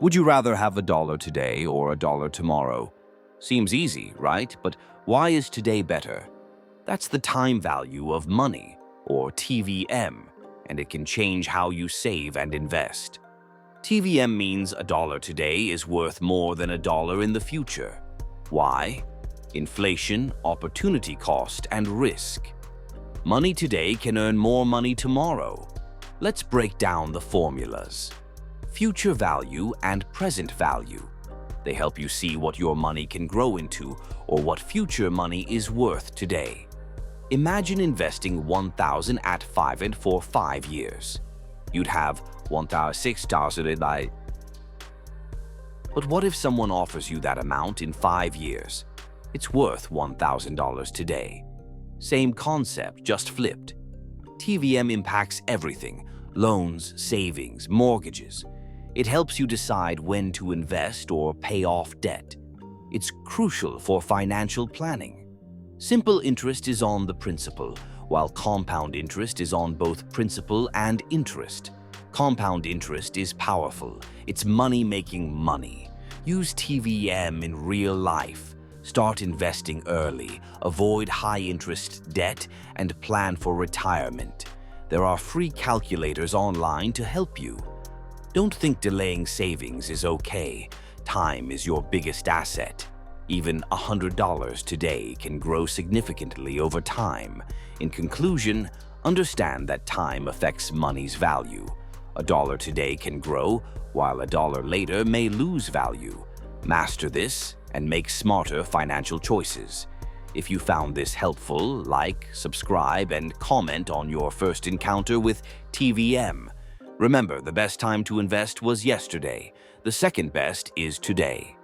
Would you rather have a dollar today or a dollar tomorrow? Seems easy, right? But why is today better? That's the time value of money, or TVM, and it can change how you save and invest. TVM means a dollar today is worth more than a dollar in the future. Why? Inflation, opportunity cost, and risk. Money today can earn more money tomorrow. Let's break down the formulas. Future value and present value. They help you see what your money can grow into or what future money is worth today. Imagine investing 1,000 at 5 and for 5 years. You'd have 1,600 in that. But what if someone offers you that amount in 5 years? It's worth $1,000 today. Same concept, just flipped. TVM impacts everything: loans, savings, mortgages. It helps you decide when to invest or pay off debt. It's crucial for financial planning. Simple interest is on the principal, while compound interest is on both principal and interest. Compound interest is powerful. It's money making money. Use TVM in real life. Start investing early, avoid high-interest debt, and plan for retirement. There are free calculators online to help you. Don't think delaying savings is okay. Time is your biggest asset. Even $100 today can grow significantly over time. In conclusion, understand that time affects money's value. A dollar today can grow, while a dollar later may lose value. Master this and make smarter financial choices. If you found this helpful, like, subscribe, and comment on your first encounter with TVM. Remember, the best time to invest was yesterday. The second best is today.